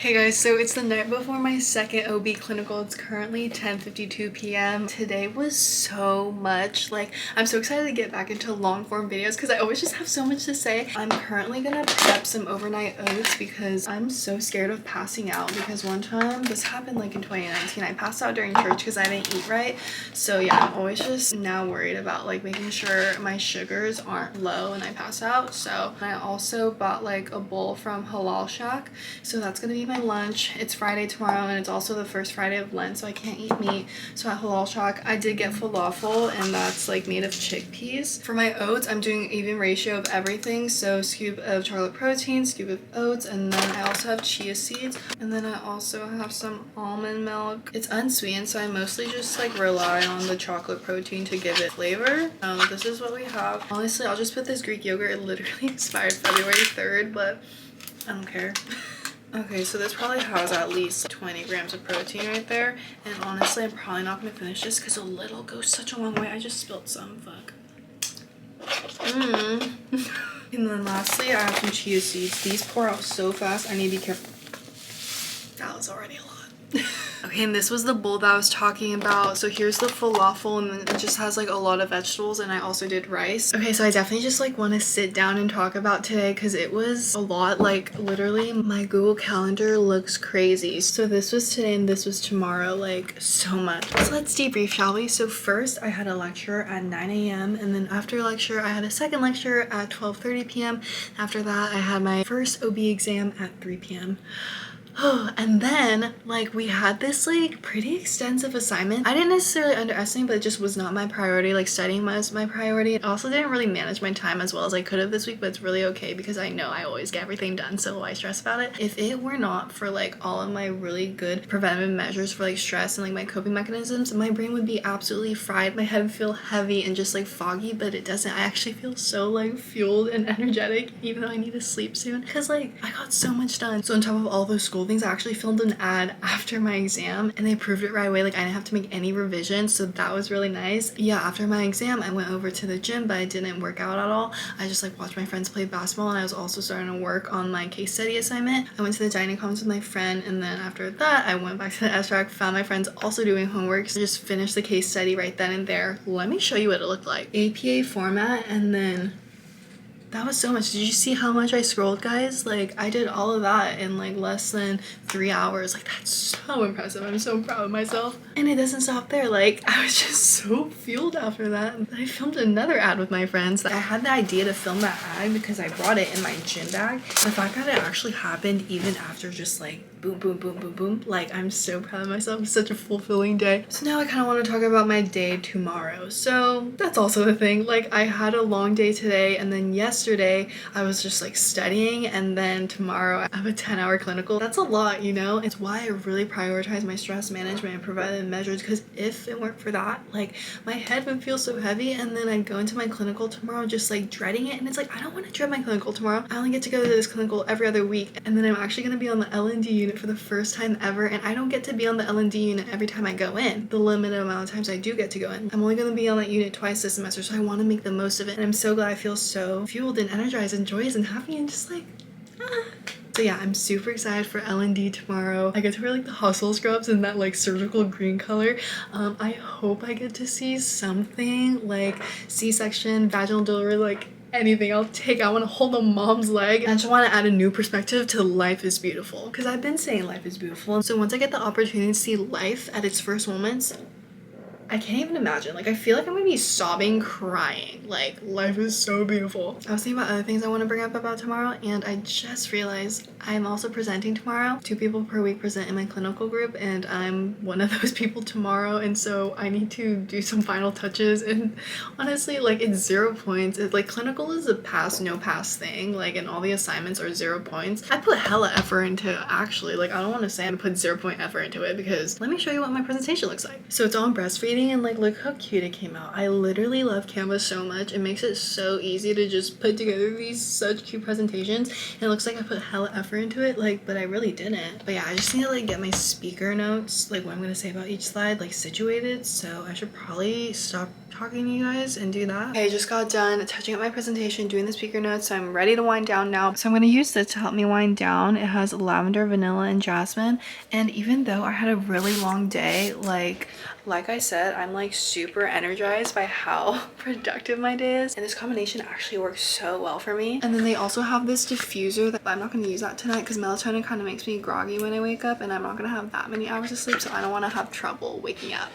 Hey guys, so it's the night before my second OB clinical. It's currently 10:52 p.m. Today was so much. I'm so excited to get back into long form videos because I always just have so much to say. I'm currently gonna prep some overnight oats because I'm so scared of passing out, because one time, this happened like in 2019, I passed out during church because I didn't eat right. So yeah, I'm always just now worried about like making sure my sugars aren't low and I pass out. So I also bought like a bowl from Halal Shack. So that's gonna be my lunch. It's Friday tomorrow and it's also the first Friday of Lent, so I can't eat meat. So at Halal Shack I did get falafel, and that's like made of chickpeas. For my oats, I'm doing even ratio of everything, so scoop of chocolate protein, scoop of oats, and then I also have chia seeds, and then I also have some almond milk. It's unsweetened, so I mostly just like rely on the chocolate protein to give it flavor. This is what we have. Honestly, I'll just put this Greek yogurt. It literally expired February 3rd, but I don't care. Okay, so this probably has at least 20 grams of protein right there. And honestly, I'm probably not going to finish this because a little goes such a long way. I just spilled some. Fuck. And then lastly, I have some chia seeds. These pour out so fast. I need to be careful. That was already a lot. Okay, and this was the bowl that I was talking about. So here's the falafel, and then it just has like a lot of vegetables, and I also did rice. Okay, so I definitely just like want to sit down and talk about today because it was a lot. Like literally my Google Calendar looks crazy. So this was today and this was tomorrow, like so much. So let's debrief, shall we? So first I had a lecture at 9 a.m. and then after lecture I had a second lecture at 12:30 p.m. After that I had my first OB exam at 3 p.m. And then like we had this like pretty extensive assignment. I didn't necessarily underestimate, but it just was not my priority. Like studying was my priority. I also didn't really manage my time as well as I could have this week, but it's really okay because I know I always get everything done, so why stress about it? If it were not for like all of my really good preventative measures for like stress and like my coping mechanisms, my brain would be absolutely fried. My head would feel heavy and just like foggy, but it doesn't. I actually feel so like fueled and energetic even though I need to sleep soon because like I got so much done. So on top of all those school things, I actually filmed an ad after my exam and they approved it right away. Like I didn't have to make any revisions, so that was really nice. Yeah, after my exam I went over to the gym, but I didn't work out at all. I just like watched my friends play basketball, and I was also starting to work on my case study assignment. I went to the dining commons with my friend, and then after that I went back to the S-Rack, found my friends also doing homework, so just finished the case study right then and there. Let me show you what it looked like. APA format, and then that was so much. Did you see how much I scrolled, guys? Like I did all of that in like less than 3 hours. Like that's so impressive. I'm so proud of myself. And it doesn't stop there. Like I was just so fueled after that. I filmed another ad with my friends. I had the idea to film that ad because I brought it in my gym bag. The fact that it actually happened even after just like boom, boom, boom, boom, boom. Like I'm so proud of myself. It's such a fulfilling day. So now I kind of want to talk about my day tomorrow. So that's also the thing. Like I had a long day today, and then yesterday I was just like studying, and then tomorrow I have a 10-hour clinical. That's a lot, you know? It's why I really prioritize my stress management and preventative measures, because if it weren't for that, like my head would feel so heavy, and then I'd go into my clinical tomorrow just like dreading it. And it's like I don't want to dread my clinical tomorrow. I only get to go to this clinical every other week, and then I'm actually going to be on the L&D unit for the first time ever, and I don't get to be on the L&D unit every time I go in. The limited amount of times I do get to go in. I'm only going to be on that unit twice this semester, so I want to make the most of it. And I'm so glad I feel so fueled and energized and joyous and happy and just like So yeah, I'm super excited for L&D tomorrow. I get to wear like the hustle scrubs in that like surgical green color. I hope I get to see something like C-section, vaginal delivery, like anything I'll take. I want to hold a mom's leg. I just want to add a new perspective to life is beautiful, because I've been saying life is beautiful. So once I get the opportunity to see life at its first moments, I can't even imagine. Like I feel like I'm gonna be sobbing, crying. Like life is so beautiful. I was thinking about other things I want to bring up about tomorrow, and I just realized I'm also presenting tomorrow. 2 people per week present in my clinical group, and I'm one of those people tomorrow, and so I need to do some final touches. And honestly, like it's 0 points. It's like clinical is a pass no pass thing, like, and all the assignments are 0 points. I put hella effort into it, actually. Like I don't want to say I put 0 point effort into it, because let me show you what my presentation looks like. So it's on breastfeeding, and like look how cute it came out. I literally love Canva so much. It makes it so easy to just put together these such cute presentations, and it looks like I put hella effort into it, like, but I really didn't. But yeah, I just need to like get my speaker notes, like what I'm gonna say about each slide, like situated. So I should probably stop talking to you guys and do that. Okay, I just got done touching up my presentation, doing the speaker notes, so I'm ready to wind down now. So I'm going to use this to help me wind down. It has lavender, vanilla, and jasmine. And even though I had a really long day, like I said, I'm like super energized by how productive my day is. And this combination actually works so well for me. And then they also have this diffuser that I'm not going to use that tonight because melatonin kind of makes me groggy when I wake up, and I'm not going to have that many hours of sleep, so I don't want to have trouble waking up.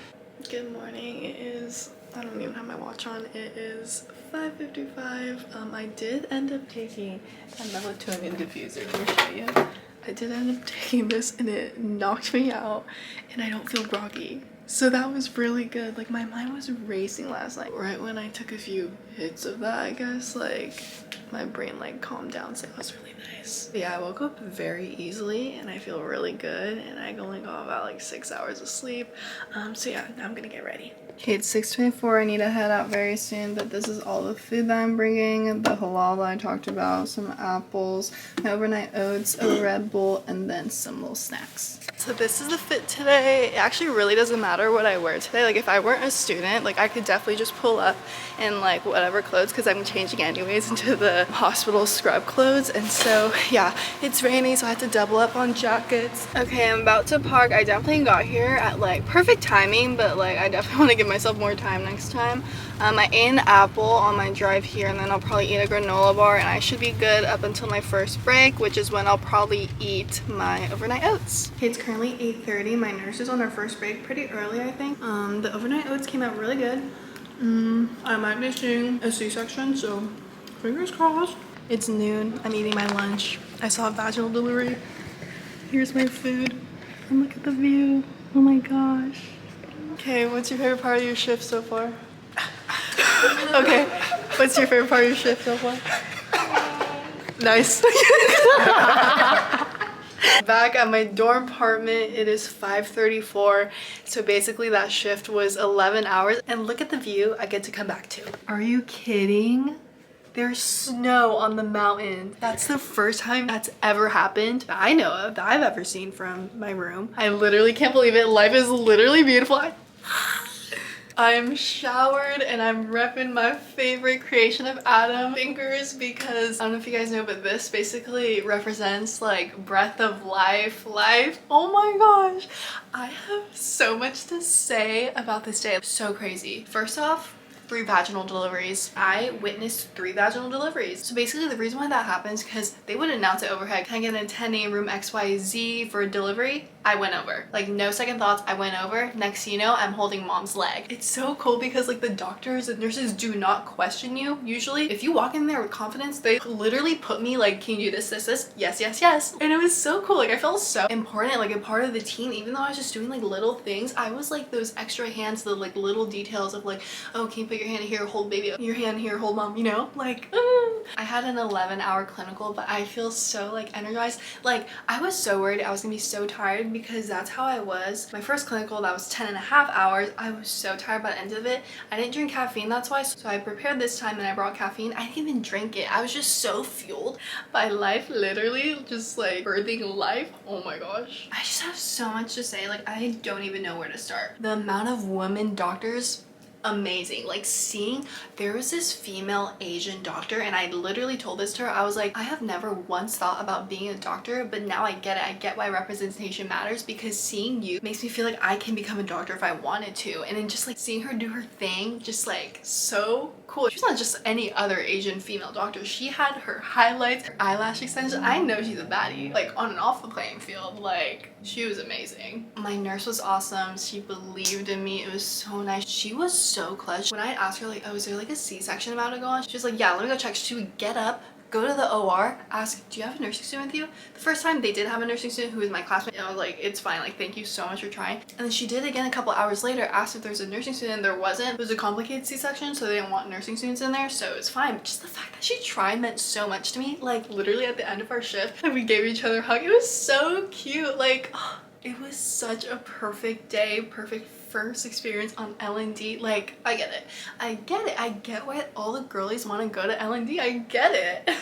Good morning. It is, I don't even have my watch on. It is 5:55. I did end up taking a melatonin diffuser. Let me show you. I did end up taking this and it knocked me out and I don't feel groggy. So that was really good. Like my mind was racing last night. Right when I took a few hits of that, I guess, like my brain like calmed down, so that was really nice. But yeah, I woke up very easily and I feel really good, and I only got about like 6 hours of sleep. So yeah, now I'm gonna get ready. Okay, it's 6:24. I need to head out very soon, but this is all the food that I'm bringing. The halal that I talked about, some apples, my overnight oats, a Red Bull, and then some little snacks. So this is the fit today. It actually really doesn't matter what I wear today. Like if I weren't a student, like I could definitely just pull up in like whatever clothes, because I'm changing anyways into the hospital scrub clothes. And so yeah, it's raining, so I have to double up on jackets. Okay, I'm about to park. I definitely got here at like perfect timing, but like I definitely want to give myself more time next time. I ate an apple on my drive here, and then I'll probably eat a granola bar, and I should be good up until my first break, which is when I'll probably eat my overnight oats. Okay, it's currently 8:30. My nurse is on her first break pretty early, I think. The overnight oats came out really good. I might be seeing a C-section, so fingers crossed. It's noon. I'm eating my lunch. I saw a vaginal delivery. Here's my food. And look at the view. Oh my gosh. Okay, what's your favorite part of your shift so far? Okay, what's your favorite part of your shift so far? Nice. Back at my dorm apartment, it is 5:34. So basically that shift was 11 hours. And look at the view I get to come back to. Are you kidding? There's snow on the mountain. That's the first time that's ever happened that I know of, that I've ever seen from my room. I literally can't believe it. Life is literally beautiful. I'm showered and I'm repping my favorite creation of Adam fingers, because I don't know if you guys know, but this basically represents like breath of life. Oh my gosh. I have so much to say about this day. So crazy. First off, 3 vaginal deliveries. I witnessed 3 vaginal deliveries. So basically the reason why that happens, because they would announce it overhead, can I get an attending in room XYZ for a delivery? I went over. Like no second thoughts, I went over. Next thing you know, I'm holding mom's leg. It's so cool because like the doctors and nurses do not question you. Usually if you walk in there with confidence, they literally put me like, can you do this, this? Yes, yes, yes. And it was so cool. Like I felt so important, like a part of the team. Even though I was just doing like little things, I was like those extra hands, the like little details of like, oh, can you put your hand here, hold baby, your hand here, hold mom, you know? Like, I had an 11-hour clinical, but I feel so like energized. Like I was so worried I was gonna be so tired, because that's how I was. My first clinical, that was 10.5 hours. I was so tired by the end of it. I didn't drink caffeine, that's why. So I prepared this time and I brought caffeine. I didn't even drink it. I was just so fueled by life, literally just like birthing life. Oh my gosh. I just have so much to say. Like I don't even know where to start. The amount of women doctors, amazing. Like seeing, there was this female Asian doctor, and I literally told this to her. I was like, I have never once thought about being a doctor, but now I get it. I get why representation matters, because seeing you makes me feel like I can become a doctor if I wanted to. And then just like seeing her do her thing, just like so cool. She's not just any other Asian female doctor. She had her highlights, her eyelash extensions. I know she's a baddie, like on and off the playing field. Like she was amazing. My nurse was awesome. She believed in me. It was so nice. She was so clutch. When I asked her like, oh, is there like a C-section about to go on? She was like, yeah, let me go check. She would get up, go to the OR, ask, do you have a nursing student with you? The first time they did have a nursing student who was my classmate, and I was like, it's fine, like thank you so much for trying. And then she did again a couple hours later, asked if there's a nursing student. There wasn't. It was a complicated C-section, so they didn't want nursing students in there, so it's fine. But just the fact that she tried meant so much to me. Like literally at the end of our shift, and we gave each other a hug. It was so cute. Like oh, it was such a perfect day, perfect first experience on L&D. Like I get it. I get why all the girlies want to go to L&D. I get it.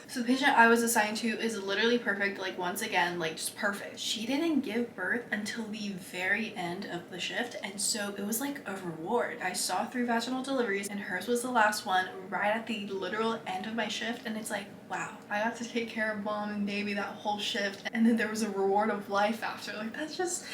So the patient I was assigned to is literally perfect, like once again, like just perfect. She didn't give birth until the very end of the shift, and so it was like a reward. I saw 3 vaginal deliveries and hers was the last one right at the literal end of my shift, and it's like, wow, I got to take care of mom and baby that whole shift, and then there was a reward of life after. Like, that's just,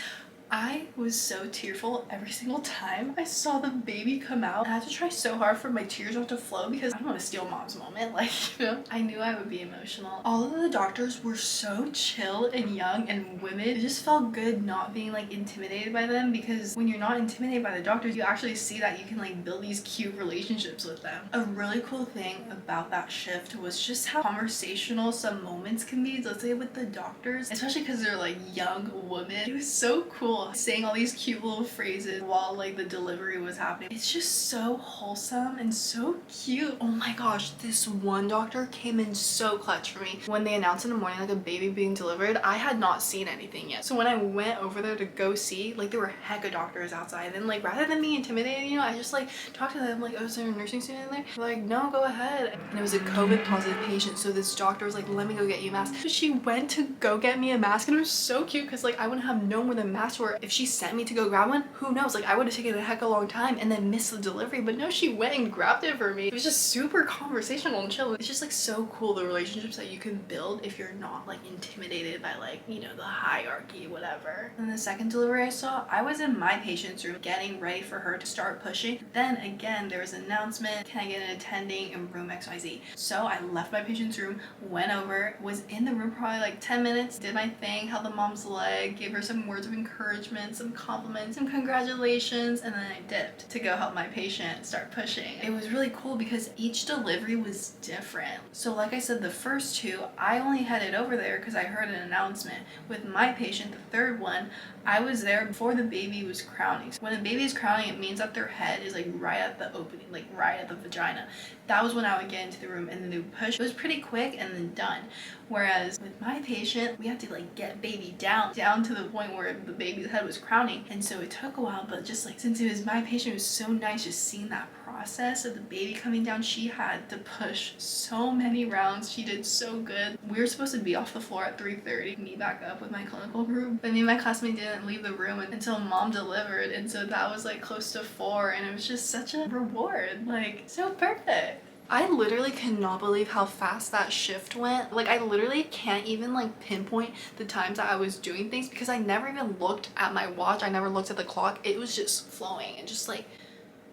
I was so tearful every single time I saw the baby come out. I had to try so hard for my tears not to flow because I don't want to steal mom's moment. Like, you know, I knew I would be emotional. All of the doctors were so chill and young and women. It just felt good not being like intimidated by them, because when you're not intimidated by the doctors, you actually see that you can like build these cute relationships with them. A really cool thing about that shift was just how conversational some moments can be, let's say with the doctors, especially because they're like young women. It was so cool saying all these cute little phrases while like the delivery was happening. It's just so wholesome and so cute. Oh my gosh, this one doctor came in so clutch for me. When they announced in the morning like a baby being delivered, I had not seen anything yet. So when I went over there to go see, like there were hecka doctors outside, and like rather than me intimidated, you know, I just like talked to them like, oh, is there a nursing student in there? They're like, no, go ahead. And it was a COVID positive patient, so this doctor was like, let me go get you a mask. So she went to go get me a mask, and it was so cute because like I wouldn't have known where the masks were. If she sent me to go grab one, who knows, like I would have taken a heck of a long time and then missed the delivery, but no, she went and grabbed it for me. It was just super conversational and chill. It's just like so cool, the relationships that you can build if you're not like intimidated by like, you know, the hierarchy, whatever. And the second delivery I saw, I was in my patient's room getting ready for her to start pushing. Then again, there was an announcement, can I get an attending in room XYZ? So I left my patient's room, went over, was in the room probably like 10 minutes, did my thing, held the mom's leg, gave her some words of encouragement, some compliments, some congratulations, and then I dipped to go help my patient start pushing. It was really cool because each delivery was different. So like I said, the first 2, I only headed over there because I heard an announcement. With my patient, the third one, I was there before the baby was crowning. So when the baby is crowning, it means that their head is like right at the opening, like right at the vagina. That was when I would get into the room, and then they would push. It was pretty quick and then done. Whereas with my patient, we had to like get baby down to the point where the baby's head was crowning. And so it took a while, but just like since it was my patient, it was so nice just seeing that process of the baby coming down. She had to push so many rounds. She did so good. We were supposed to be off the floor at 3:30, me back up with my clinical group, but me and my classmate didn't leave the room until mom delivered, and so that was like close to 4, and it was just such a reward, like so perfect. I literally cannot believe how fast that shift went. Like I literally can't even like pinpoint the times that I was doing things because I never even looked at my watch. I never looked at the clock. It was just flowing and just like,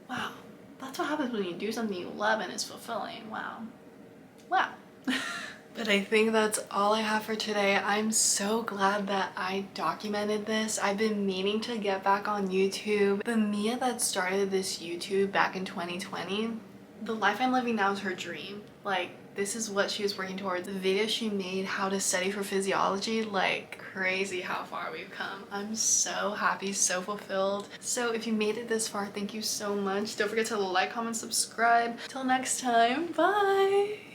wow, that's what happens when you do something you love and it's fulfilling. Wow. Wow. But I think that's all I have for today. I'm so glad that I documented this. I've been meaning to get back on YouTube. The Mia that started this YouTube back in 2020, the life I'm living now is her dream. Like, this is what she was working towards. The video she made, how to study for physiology, like crazy how far we've come. I'm so happy, so fulfilled. So if you made it this far, thank you so much. Don't forget to like, comment, subscribe. Till next time, bye!